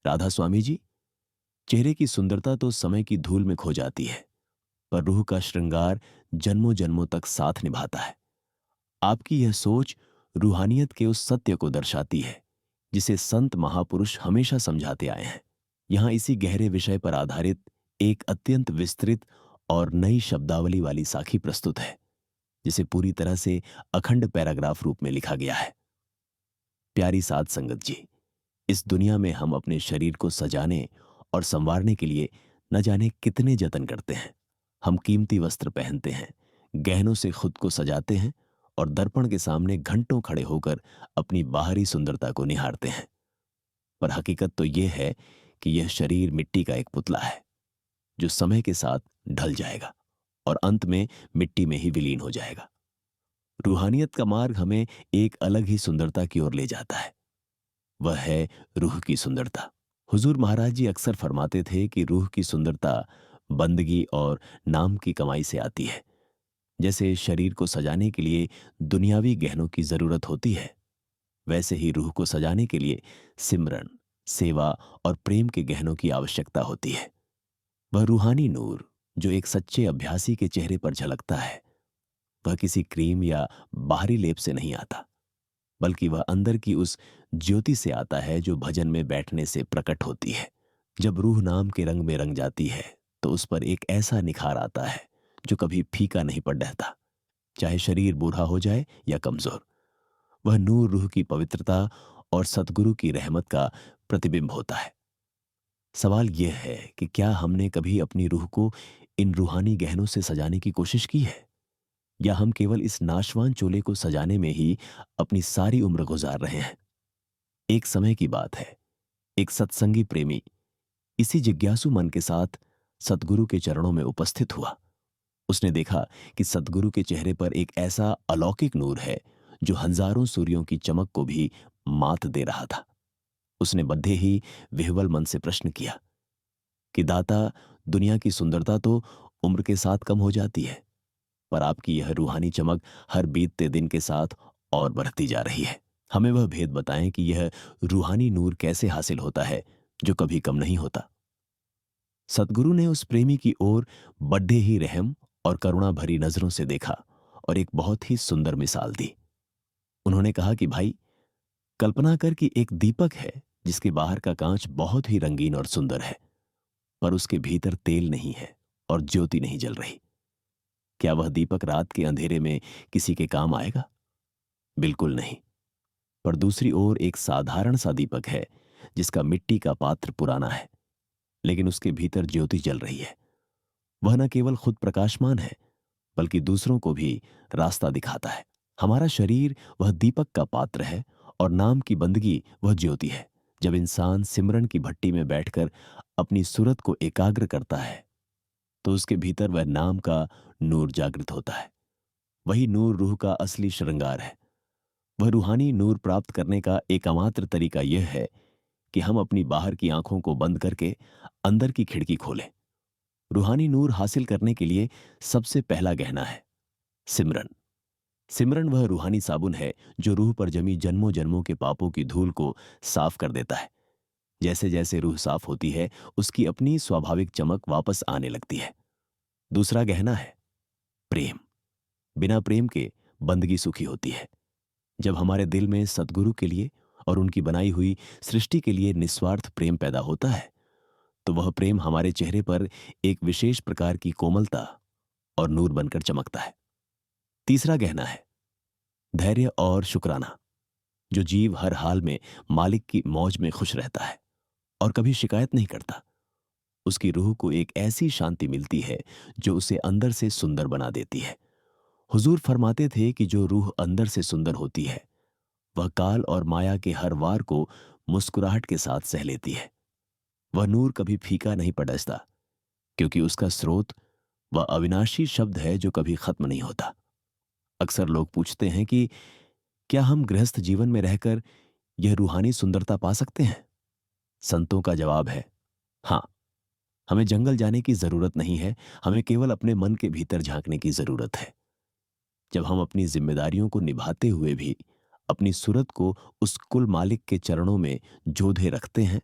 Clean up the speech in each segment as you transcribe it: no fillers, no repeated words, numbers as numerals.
राधा स्वामी जी, चेहरे की सुंदरता तो समय की धूल में खो जाती है, पर रूह का श्रृंगार जन्मों जन्मों तक साथ निभाता है। आपकी यह सोच रूहानियत के उस सत्य को दर्शाती है जिसे संत महापुरुष हमेशा समझाते आए हैं। यहां इसी गहरे विषय पर आधारित एक अत्यंत विस्तृत और नई शब्दावली वाली साखी प्रस्तुत है, जिसे पूरी तरह से अखंड पैराग्राफ रूप में लिखा गया है। प्यारी साध संगत जी, इस दुनिया में हम अपने शरीर को सजाने और संवारने के लिए न जाने कितने जतन करते हैं। हम कीमती वस्त्र पहनते हैं, गहनों से खुद को सजाते हैं और दर्पण के सामने घंटों खड़े होकर अपनी बाहरी सुंदरता को निहारते हैं। पर हकीकत तो यह है कि यह शरीर मिट्टी का एक पुतला है जो समय के साथ ढल जाएगा और अंत में मिट्टी में ही विलीन हो जाएगा। रूहानियत का मार्ग हमें एक अलग ही सुंदरता की ओर ले जाता है। वह है रूह की सुंदरता। हुजूर महाराज जी अक्सर फरमाते थे कि रूह की सुंदरता बंदगी और नाम की कमाई से आती है। जैसे शरीर को सजाने के लिए दुनियावी गहनों की जरूरत होती है, वैसे ही रूह को सजाने के लिए सिमरन, सेवा और प्रेम के गहनों की आवश्यकता होती है। वह रूहानी नूर जो एक सच्चे अभ्यासी के चेहरे पर झलकता है, वह किसी क्रीम या बाहरी लेप से नहीं आता, बल्कि वह अंदर की उस ज्योति से आता है जो भजन में बैठने से प्रकट होती है। जब रूह नाम के रंग में रंग जाती है तो उस पर एक ऐसा निखार आता है जो कभी फीका नहीं पड़ रहता, चाहे शरीर बूढ़ा हो जाए या कमजोर। वह नूर रूह की पवित्रता और सतगुरु की रहमत का प्रतिबिंब होता है। सवाल यह है कि क्या हमने कभी अपनी रूह को इन रूहानी गहनों से सजाने की कोशिश की है, या हम केवल इस नाशवान चोले को सजाने में ही अपनी सारी उम्र गुजार रहे हैं। एक समय की बात है, एक सत्संगी प्रेमी इसी जिज्ञासु मन के साथ सतगुरु के चरणों में उपस्थित हुआ। उसने देखा कि सतगुरु के चेहरे पर एक ऐसा अलौकिक नूर है जो हजारों सूर्यों की चमक को भी मात दे रहा था। उसने बद्धे ही विह्वल मन से प्रश्न किया कि दाता, दुनिया की सुंदरता तो उम्र के साथ कम हो जाती है, पर आपकी यह रूहानी चमक हर बीतते दिन के साथ और बढ़ती जा रही है। हमें वह भेद बताएं कि यह रूहानी नूर कैसे हासिल होता है जो कभी कम नहीं होता। सतगुरु ने उस प्रेमी की ओर बड्डे ही रहम और करुणा भरी नजरों से देखा और एक बहुत ही सुंदर मिसाल दी। उन्होंने कहा कि भाई, कल्पना कर कि एक दीपक है जिसके बाहर का कांच बहुत ही रंगीन और सुंदर है, पर उसके भीतर तेल नहीं है और ज्योति नहीं जल रही। क्या वह दीपक रात के अंधेरे में किसी के काम आएगा? बिल्कुल नहीं। पर दूसरी ओर एक साधारण सा दीपक है जिसका मिट्टी का पात्र पुराना है, लेकिन उसके भीतर ज्योति जल रही है। वह न केवल खुद प्रकाशमान है, बल्कि दूसरों को भी रास्ता दिखाता है। हमारा शरीर वह दीपक का पात्र है और नाम की बंदगी वह ज्योति है। जब इंसान सिमरन की भट्टी में बैठकर अपनी सूरत को एकाग्र करता है तो उसके भीतर वह नाम का नूर जागृत होता है। वही नूर रूह का असली श्रृंगार है। वह रूहानी नूर प्राप्त करने का एकमात्र तरीका यह है कि हम अपनी बाहर की आंखों को बंद करके अंदर की खिड़की खोलें। रूहानी नूर हासिल करने के लिए सबसे पहला गहना है सिमरन। सिमरन वह रूहानी साबुन है जो रूह पर जमी जन्मों जन्मों के पापों की धूल को साफ कर देता है। जैसे जैसे रूह साफ होती है, उसकी अपनी स्वाभाविक चमक वापस आने लगती है। दूसरा गहना है प्रेम। बिना प्रेम के बंदगी सूखी होती है। जब हमारे दिल में सद्गुरु के लिए और उनकी बनाई हुई सृष्टि के लिए निस्वार्थ प्रेम पैदा होता है, तो वह प्रेम हमारे चेहरे पर एक विशेष प्रकार की कोमलता और नूर बनकर चमकता है। तीसरा गहना है धैर्य और शुक्राना। जो जीव हर हाल में मालिक की मौज में खुश रहता है और कभी शिकायत नहीं करता, उसकी रूह को एक ऐसी शांति मिलती है जो उसे अंदर से सुंदर बना देती है। हुजूर फरमाते थे कि जो रूह अंदर से सुंदर होती है, वह काल और माया के हर वार को मुस्कुराहट के साथ सह लेती है। वह नूर कभी फीका नहीं पड़ता, क्योंकि उसका स्रोत वह अविनाशी शब्द है जो कभी खत्म नहीं होता। अक्सर लोग पूछते हैं कि क्या हम गृहस्थ जीवन में रहकर यह रूहानी सुंदरता पा सकते हैं? संतों का जवाब है हां। हमें जंगल जाने की जरूरत नहीं है, हमें केवल अपने मन के भीतर झांकने की जरूरत है। जब हम अपनी जिम्मेदारियों को निभाते हुए भी अपनी सूरत को उस कुल मालिक के चरणों में जोधे रखते हैं,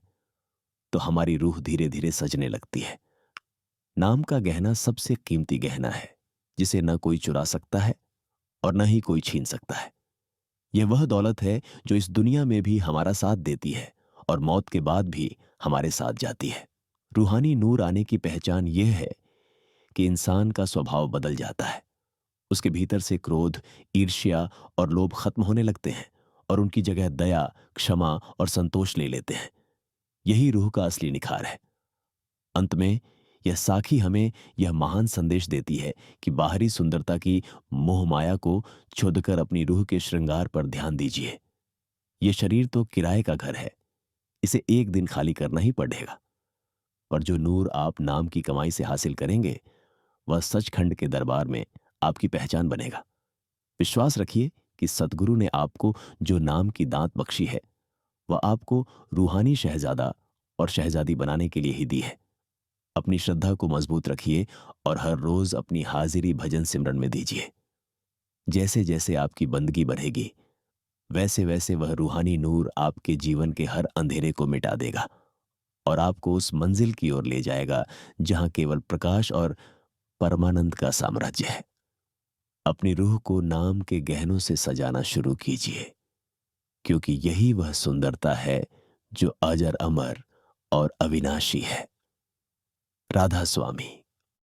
तो हमारी रूह धीरे धीरे सजने लगती है। नाम का गहना सबसे कीमती गहना है, जिसे न कोई चुरा सकता है और न ही कोई छीन सकता है। यह वह दौलत है जो इस दुनिया में भी हमारा साथ देती है और मौत के बाद भी हमारे साथ जाती है। रूहानी नूर आने की पहचान यह है कि इंसान का स्वभाव बदल जाता है। उसके भीतर से क्रोध, ईर्ष्या और लोभ खत्म होने लगते हैं और उनकी जगह दया, क्षमा और संतोष ले लेते हैं। यही रूह का असली निखार है। अंत में यह साखी हमें यह महान संदेश देती है कि बाहरी सुंदरता की मोह माया को छोड़कर अपनी रूह के श्रृंगार पर ध्यान दीजिए। यह शरीर तो किराए का घर है, इसे एक दिन खाली करना ही पड़ेगा। पर जो नूर आप नाम की कमाई से हासिल करेंगे, वह सचखंड के दरबार में आपकी पहचान बनेगा। विश्वास रखिए कि सतगुरु ने आपको जो नाम की दात बख्शी है, वह आपको रूहानी शहजादा और शहजादी बनाने के लिए ही दी है। अपनी श्रद्धा को मजबूत रखिए और हर रोज अपनी हाजिरी भजन सिमरन में दीजिए। जैसे जैसे आपकी बंदगी बढ़ेगी, वैसे वैसे वह रूहानी नूर आपके जीवन के हर अंधेरे को मिटा देगा और आपको उस मंजिल की ओर ले जाएगा जहां केवल प्रकाश और परमानंद का साम्राज्य है। अपनी रूह को नाम के गहनों से सजाना शुरू कीजिए, क्योंकि यही वह सुंदरता है जो अजर अमर और अविनाशी है। राधा स्वामी।